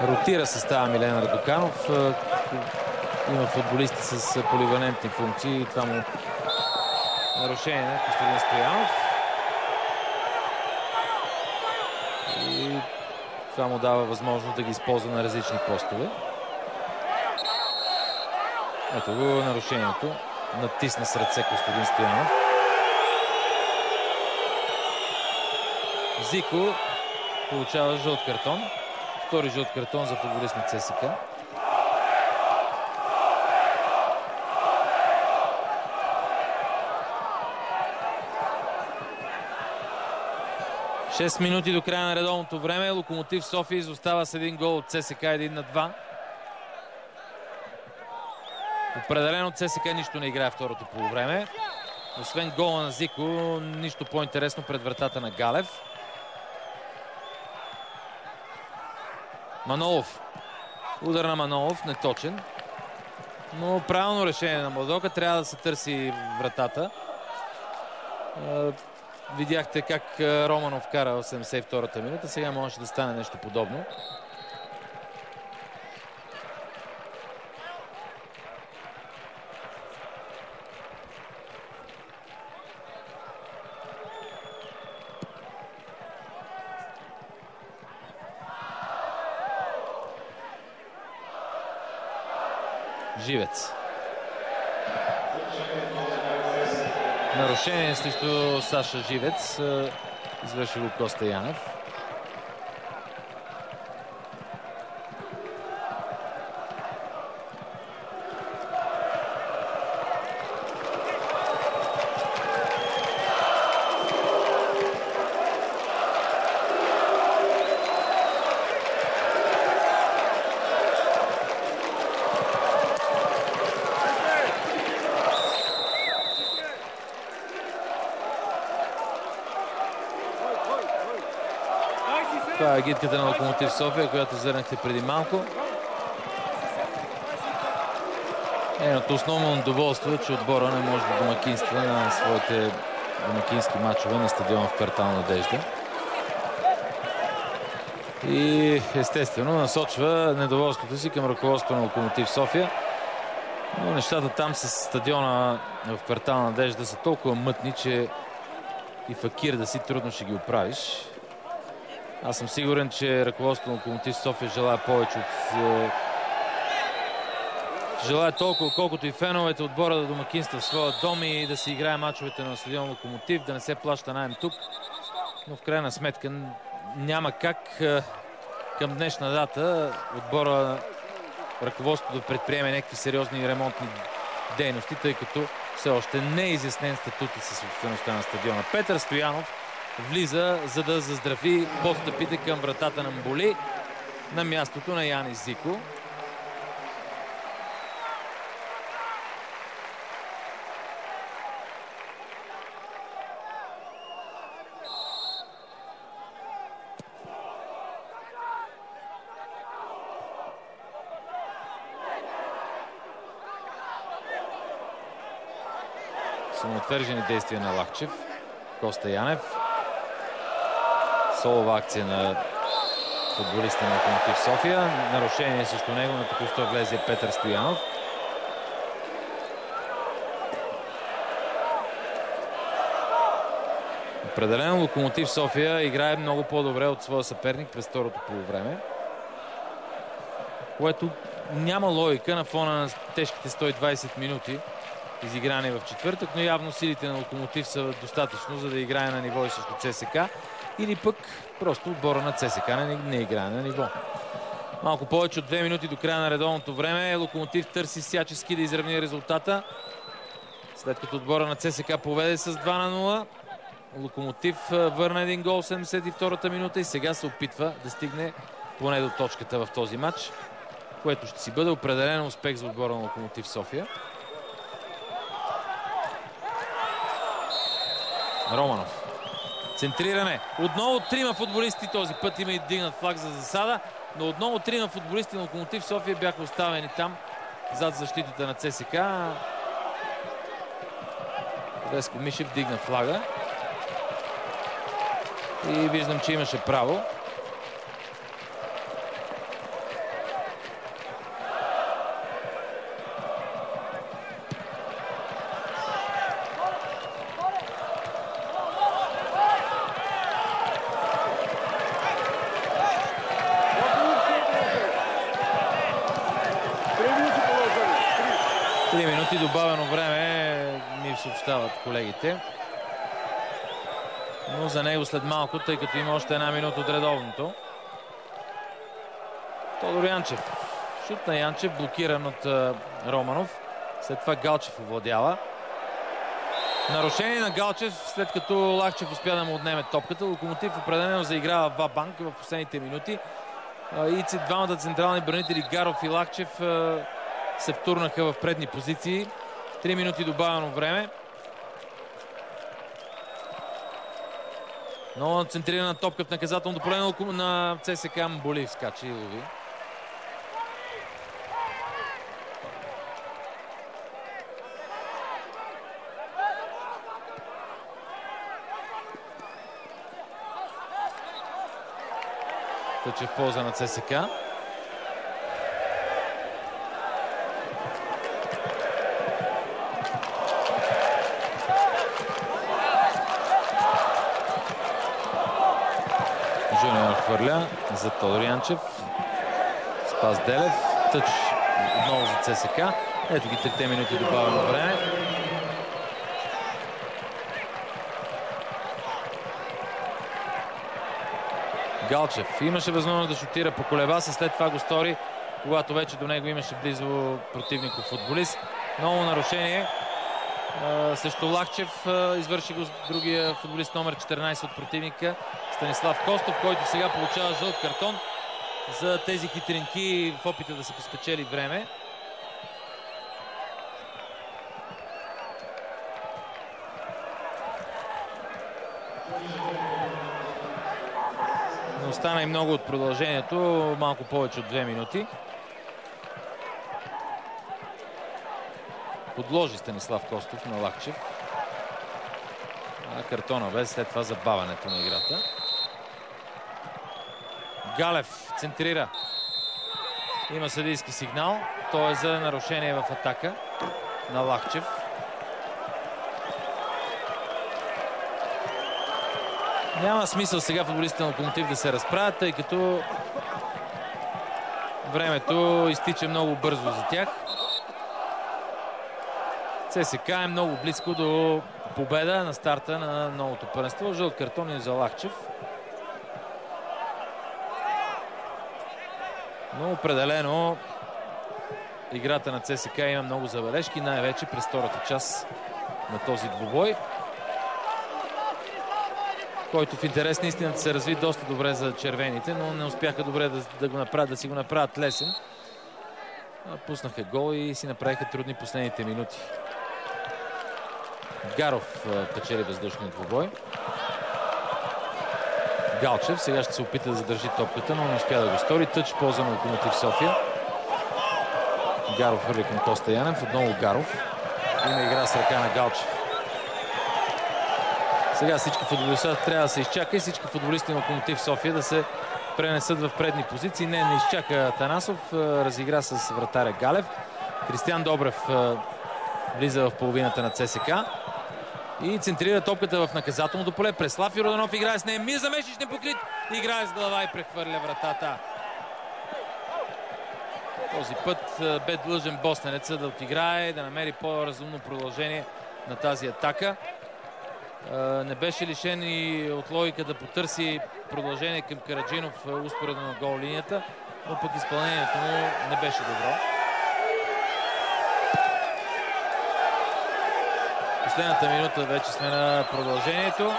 Ротира състава Милен Радоканов. Има футболисти с поливалентни функции. Това му нарушение на Костадин Стоянов. И това му дава възможност да ги използва на различни постове. Ето го нарушението. Натисна с ръце Костадин Стоянов. Зико получава жълт картон. Втори жълт картон за футболист на ЦСКА. Шест минути до края на редовното време. Локомотив София изостава с един гол от ЦСКА 1-2. Определено ЦСКА нищо не играе второто полувреме. Освен гола на Зико, нищо по-интересно пред вратата на Галев. Манолов. Удар на Манолов, неточен. Но правилно решение на Младока. Трябва да се търси вратата. Видяхте как Романов кара в 72-та минута. Сега може да стане нещо подобно. Живец. Нарушение срещу Саша Живец. Извърши го Коста Янев. Това е агитката на Локомотив София, която зърнахте преди малко. Едното основно удоволствие е, че отбора не може да домакинства на своите домакински матчове на стадиона в Квартал Надежда. И естествено насочва недоволството си към ръководството на Локомотив София. Но нещата там с стадиона в Квартал Надежда са толкова мътни, че и факир да си трудно ще ги оправиш. Аз съм сигурен, че ръководството на Локомотив София желая повече от... желая толкова, колкото и феновете отбора да домакинства в своя дом и да си играе мачовете на стадион Локомотив, да не се плаща наем тук. Но в крайна сметка няма как към днешна дата отбора, ръководството да предприеме някакви сериозни ремонтни дейности, тъй като все още не е изяснен статутът със собствеността на стадиона. Петър Стоянов влиза, за да заздрави подстъпите към вратата на Мболи на мястото на Янис Зико. Самоотвержени действия на Лахчев. Коста Янев. Солова акция на футболиста на Локомотив София. Нарушение срещу него на току-що влезе Петър Стоянов. Определено Локомотив София играе много по-добре от своя съперник през второто полувреме, което няма логика на фона на тежките 120 минути изиграни в четвъртък, но явно силите на Локомотив са достатъчно, за да играе на ниво и срещу ЦСКА, или пък просто отбора на ЦСКА не играе на ниво. Малко повече от 2 минути до края на редовното време. Локомотив търси всячески да изравни резултата, след като отбора на ЦСКА поведе с 2-0. Локомотив върна един гол в 72-та минута и сега се опитва да стигне поне до точката в този матч, което ще си бъде определен успех за отбора на Локомотив София. Романов. Центриране. Отново трима футболисти. Този път има и дигнат флаг за засада, но отново трима футболисти на Локомотив София бяха оставени там зад защитата на ЦСКА. Веско Мишев дигна флага. И виждам, че имаше право. минути добавено време, ми съобщават колегите. Но за него след малко, тъй като има още една минута от редовното. Тодор Янчев. Шут на Янчев, блокиран от Романов. След това Галчев овладява. Нарушение на Галчев, след като Лахчев успя да му отнеме топката. Локомотив определено заиграва ва-банк в последните минути. И двамата централни бранители Гаров и Лахчев се втурнаха в предни позиции. 3 минути добавено време. Но центрирана топка в наказателното поле на ЦСКА. Мболив скача и лови. Тъч е в полза на ЦСКА. Жуниор хвърля за Тодор Янчев. Спас Делев. Тъч отново за ЦСКА. Ето ги 3 минути добавено време. Галчев имаше възможност да шутира по колеба се, след това го стори, когато вече до него имаше близо противников футболист. Ново нарушение срещу Лахчев. Извърши го другия футболист номер 14 от противника Станислав Костов, който сега получава жълт картон за тези хитринки в опита да се поспечели време. Не остана и много от продължението, малко повече от 2 минути. Подложи Станислав Костов на Лахчев. Картона без, след това забавянето на играта. Галев центрира. Има съдийски сигнал. То е за нарушение в атака на Лахчев. Няма смисъл сега футболистите на Локомотив да се разправят, тъй като времето изтича много бързо за тях. ЦСКА е много близко до победа на старта на новото първенство. Жълт картон и за Лахчев. Но определено играта на ЦСКА има много забележки, най-вече през втората част на този двубой, който в интерес на истината се разви доста добре за червените, но не успяха добре да го направят, да си го направят лесен. Пуснаха гол и си направиха трудни последните минути. Гаров печели въздушния двубой. Галчев сега ще се опита да задържи топката, но не успя да го стори. Тъч в полза на Локомотив София. Гаров хвърли към Коста Янев. Отново Гаров. Има игра с ръка на Галчев. Сега всички футболисти трябва да се изчака и всички футболисти на Локомотив София да се пренесат в предни позиции. Не изчака Танасов. Разигра с вратаря Галев. Кристиян Добрев влиза в половината на ЦСКА и центрира топката в наказателното поле. Преслав Йорданов играе с нея. Мир Замешич непокрит. Играе с глава и прехвърля вратата. Този път бе длъжен босненеца да отиграе, да намери по-разумно продължение на тази атака. Не беше лишен и от логика да потърси продължение към Караджинов успоредно на гол линията, но пък изпълнението му не беше добро. Последната минута вече сме на продължението.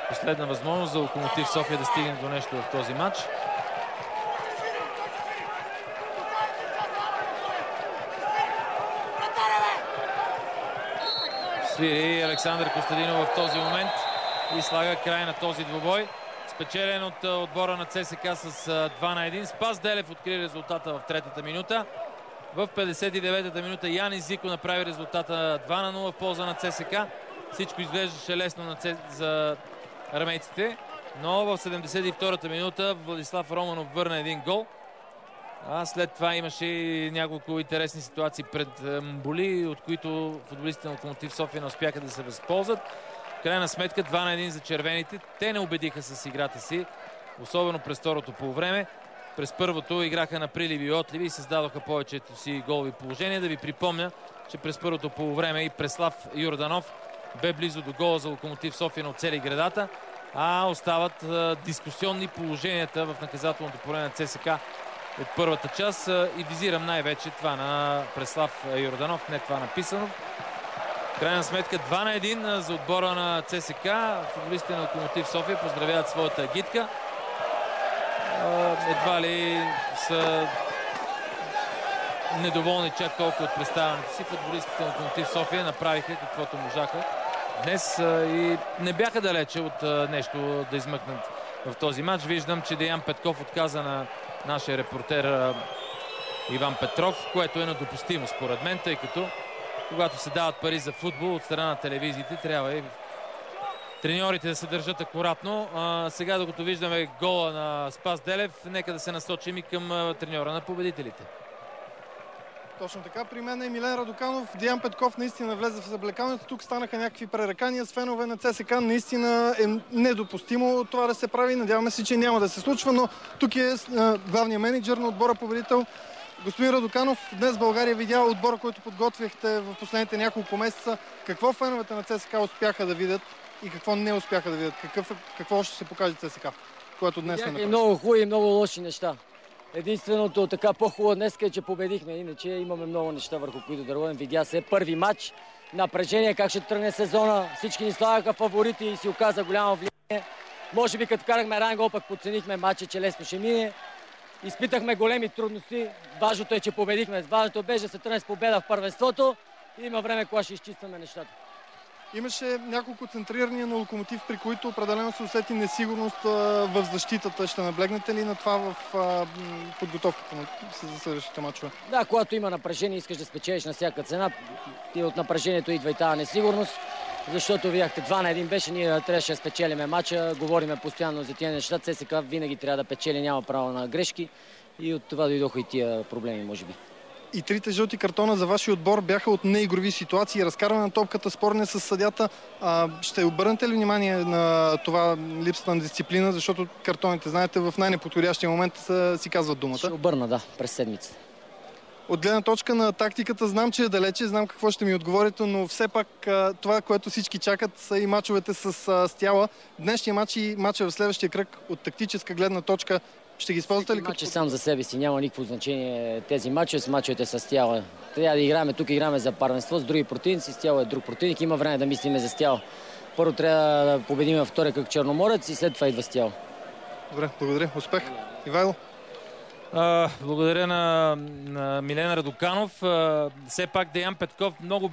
Последна възможност за Локомотив София да стигне до нещо в този матч. Свири Александър Костадинов в този момент и слага край на този двубой. Спечелен от отбора на ЦСКА с 2-1. Спас Делев откри резултата в третата минута. В 59-та минута Яни Зико направи резултата 2-0 в полза на ЦСКА. Всичко изглеждаше лесно за армейците, но в 72-та минута Владислав Романов върна един гол. А след това имаше и няколко интересни ситуации пред Мболи, от които футболистите на Локомотив София не успяха да се възползват. В крайна сметка 2-1 за червените. Те не убедиха с играта си, особено през второто полувреме. През първото играха на приливи и отливи и създадоха повечето си голови положения. Да ви припомня, че през първото полувреме и Преслав Йорданов бе близо до гола за Локомотив София, но оцели гредата. А остават дискусионни положенията в наказателното поле на ЦСКА от първата част. И визирам най-вече това на Преслав Йорданов, не това на Писанов. В крайна сметка 2-1 за отбора на ЦСКА. Футболистите на Локомотив София поздравяват своята агитка. Едва ли са недоволни чак толкова от представянето си. Футболистите на Локомотив София направиха каквото можаха днес и не бяха далече от нещо да измъкнат в този матч. Виждам, че Деян Петков отказа на нашия репортер Иван Петров, което е недопустимо според мен, тъй като когато се дават пари за футбол от страна на телевизиите, трябва и треньорите да се държат акуратно. Сега, докато виждаме гола на Спас Делев, нека да се насочим и към треньора на победителите. Точно така. При мен е Милен Радоканов. Деян Петков наистина влезе в заблекалнето. Тук станаха някакви пререкания с фенове на ЦСКА. Наистина е недопустимо това да се прави. Надяваме се, че няма да се случва, но тук е главният менеджер на отбора победител. Господин Радоканов, днес България видя отбора, който подготвяхте в последните няколко месеца. Какво феновете на ЦСКА успяха да видят и какво не успяха да видят? Какво ще се покаже ЦСКА, което днес не направи? Много хубави и много лоши неща. Единственото така по-хубаво днес е, че победихме. Иначе имаме много неща, върху които да работим. Видя се първи матч, напрежение, как ще тръгне сезона. Всички ни слагаха фаворити и си оказа голямо влияние. Може би като карахме ранен гол, пък подценихме матча, че лесно ще мине. Изпитахме големи трудности. Важното е, че победихме. Важното беше да се тръгне с победа в първенството. И има време, кога ще изчистваме нещата. Имаше няколко центрирания на Локомотив, при които определено се усети несигурност в защитата. Ще наблегнете ли на това в подготовката за следващите мачове? Да, когато има напрежение, искаш да спечелиш на всяка цена. И от напрежението идва и тази несигурност. Защото видяхте 2-1 беше, ние трябваше да спечелиме матча. Говориме постоянно за тия неща. ЦСКА винаги трябва да печели, няма право на грешки. И от това дойдоха и тия проблеми, може би. И трите жълти картона за вашия отбор бяха от неигрови ситуации. Разкарване на топката, спорне с съдята. Ще обърнете ли внимание на това липсата на дисциплина, защото картоните, знаете, в най-неподходящия момент си казват думата? Ще обърна, да, през седмица. От гледна точка на тактиката, знам, че е далече, знам какво ще ми отговорите, но все пак това, което всички чакат, са и мачовете с Стяла. Днешния матч и мача в следващия кръг от тактическа гледна точка ще ги използвате ли? Матч сам за себе си, няма никакво значение тези мачове с мачовете с Стяла. Трябва да играем, тук играем за първенство с други противници, Стяла е друг противник, има време да мислиме за Стяла. Първо трябва да победим във втория кръг Черноморец и след това идва Стяла. Добре, благодаря. Успех. Ивайло? Благодаря на Милен Радоканов. Все пак Деян Петков много